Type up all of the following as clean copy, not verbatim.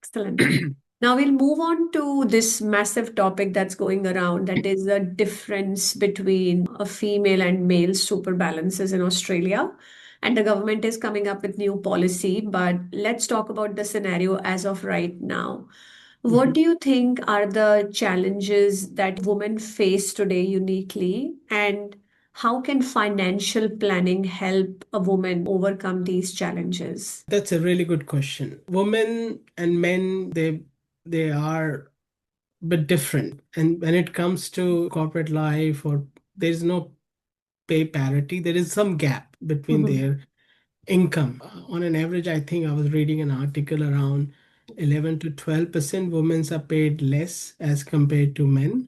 Excellent. Now we'll move on to this massive topic that's going around, that is the difference between a female and male super balances in Australia. And the government is coming up with new policy, but let's talk about the scenario as of right now. What Mhm. do you think are the challenges that women face today uniquely, and how can financial planning help a woman overcome these challenges? That's a really good question. Women and men, they are a bit different. And when it comes to corporate life, or there's no pay parity, there is some gap between Mhm. their income. On an average, I think I was reading an article around 11 to 12% women are paid less as compared to men.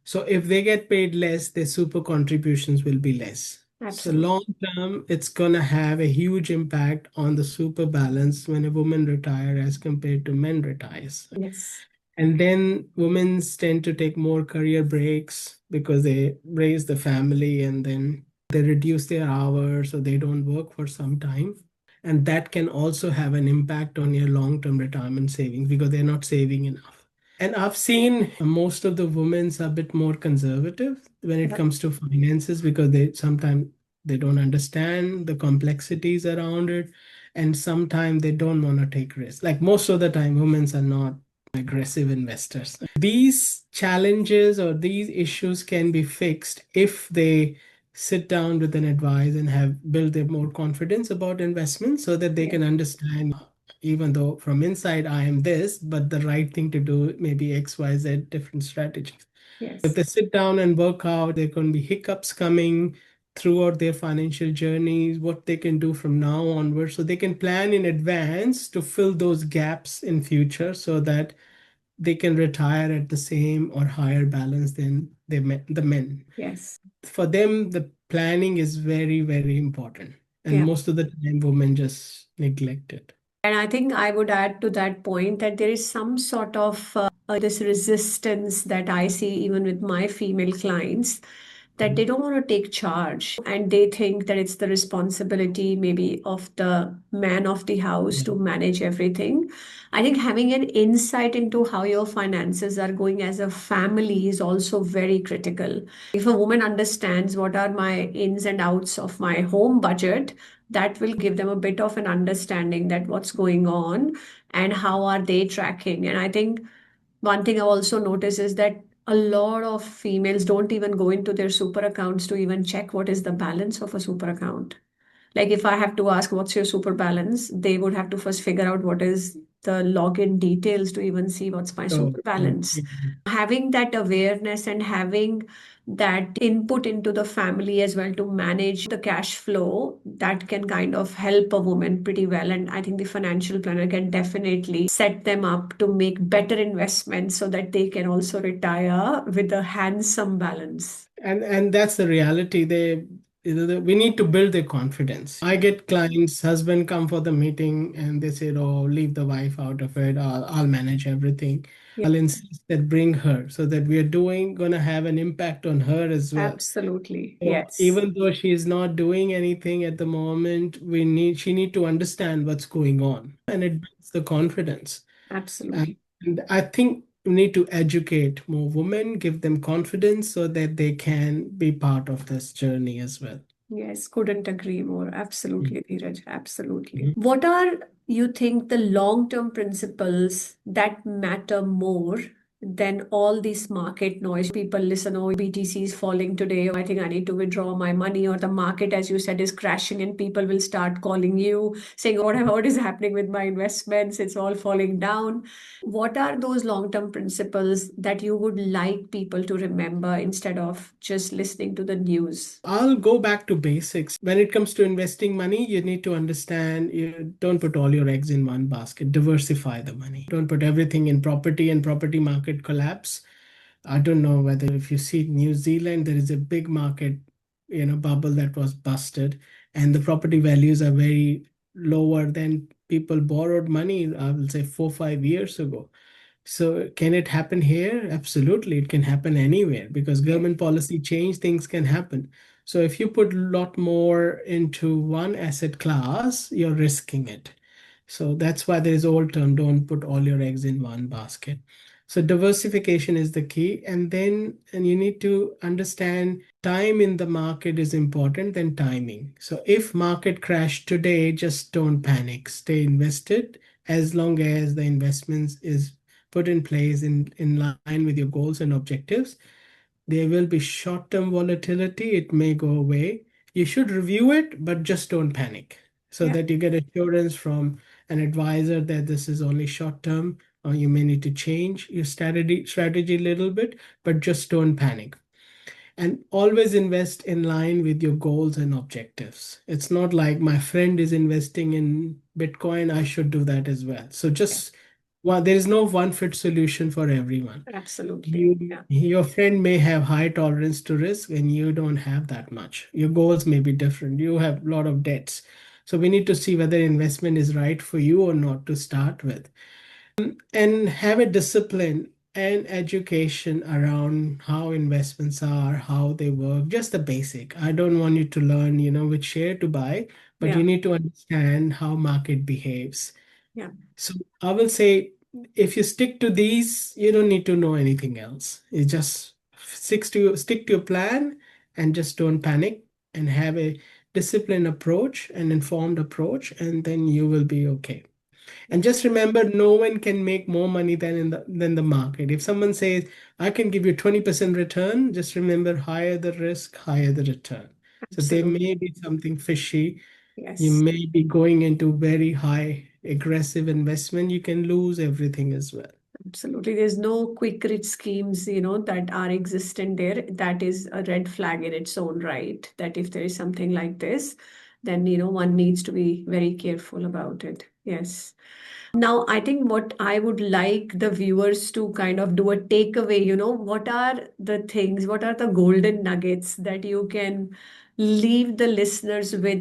So if they get paid less, their super contributions will be less. So Absolutely. long term, it's gonna have a huge impact on the super balance when a woman retire as compared to men retires. Yes. And then women tend to take more career breaks because they raise the family and then they reduce their hours or they don't work for some time. And that can also have an impact on your long-term retirement savings because they're not saving enough. And I've seen most of the women's are a bit more conservative when it Yep. comes to finances because they sometimes they don't understand the complexities around it, and sometimes they don't want to take risks. Like most of the time, women are not aggressive investors. These challenges or these issues can be fixed if they sit down with an advisor and have built their more confidence about investments so that they Yes. can understand, even though from inside I am this, but the right thing to do may be X, Y, Z, different strategies. If Yes. they sit down and work out, there can be hiccups coming throughout their financial journeys, what they can do from now onwards. So they can plan in advance to fill those gaps in future so that they can retire at the same or higher balance than the men. Yes. For them, the planning is very, very important. And Yeah. most of the time, women just neglect it. And I think I would add to that point that there is some sort of this resistance that I see even with my female clients, that they don't want to take charge and they think that it's the responsibility maybe of the man of the house to Mhm. manage everything. I think having an insight into how your finances are going as a family is also very critical. If a woman understands what are my ins and outs of my home budget, that will give them a bit of an understanding that what's going on and how are they tracking. And I think one thing I also notice is that a lot of females don't even go into their super accounts to even check what is the balance of a super account. Like if I have to ask what's your super balance, they would have to first figure out what is the login details to even see what's my So, super balance. Having that awareness and having that input into the family as well to manage the cash flow, that can kind of help a woman pretty well. And I think the financial planner can definitely set them up to make better investments so that they can also retire with a handsome balance. and that's the reality. We need to build their confidence. I get clients, husband come for the meeting and they say, "Oh, leave the wife out of it. I'll manage everything." Yeah, I'll insist that bring her so that we are doing gonna have an impact on her as well. absolutely. So Yes. even though she is not doing anything at the moment, she need to understand what's going on, and it builds the confidence. Absolutely. And I think we need to educate more women, give them confidence so that they can be part of this journey as well. Yes, couldn't agree more. Absolutely, Dheeraj. Absolutely. Mhm. What are you think the long-term principles that matter more than all this market noise? People listen, oh, BTC is falling today. I think I need to withdraw my money, or the market, as you said, is crashing, and people will start calling you saying, what is happening with my investments? It's all falling down. What are those long-term principles that you would like people to remember instead of just listening to the news? I'll go back to basics. When it comes to investing money, you need to understand you don't put all your eggs in one basket. Diversify the money. Don't put everything in property and property market collapse. I don't know whether if you see New Zealand, there is a big market, bubble that was busted, and the property values are very lower than people borrowed money, I will say 4 5 years ago. So can it happen here? Absolutely, it can happen anywhere because Yeah. government policy change, things can happen. So if you put a lot more into one asset class, you're risking it. So that's why there is old term, don't put all your eggs in one basket. So diversification is the key. And you need to understand time in the market is important than timing. So if market crash today, just don't panic. Stay invested as long as the investments is put in place in line with your goals and objectives. There will be short-term volatility. It may go away. You should review it, but just don't panic so Yeah, that you get assurance from an advisor that this is only short-term, or you may need to change your strategy a little bit, but just don't panic. And always invest in line with your goals and objectives. It's not like my friend is investing in Bitcoin, I should do that as well. So yeah, just well, there is no one fit solution for everyone. absolutely. You, Yeah, your friend may have high tolerance to risk and you don't have that much. Your goals may be different. You have a lot of debts. So we need to see whether investment is right for you or not to start with. And have a discipline and education around how investments are, how they work, just the basic. I don't want you to learn, which share to buy, but yeah, you need to understand how market behaves. yeah, So I will say if you stick to these, you don't need to know anything else. You just stick to your plan and just don't panic and have a disciplined approach, an informed approach, and then you will be okay. yeah, And just remember, no one can make more money than the market. If someone says, I can give you 20% return, just remember, higher the risk, higher the return. So there may absolutely. be something fishy. You Yes. may be going into very high aggressive investment. You can lose everything as well. Absolutely. There's no quick rich schemes, that are existent there. That is a red flag in its own right. That if there is something like this, then, one needs to be very careful about it. Yes. Now, I think what I would like the viewers to kind of do a takeaway, what are the things, what are the golden nuggets that you can leave the listeners with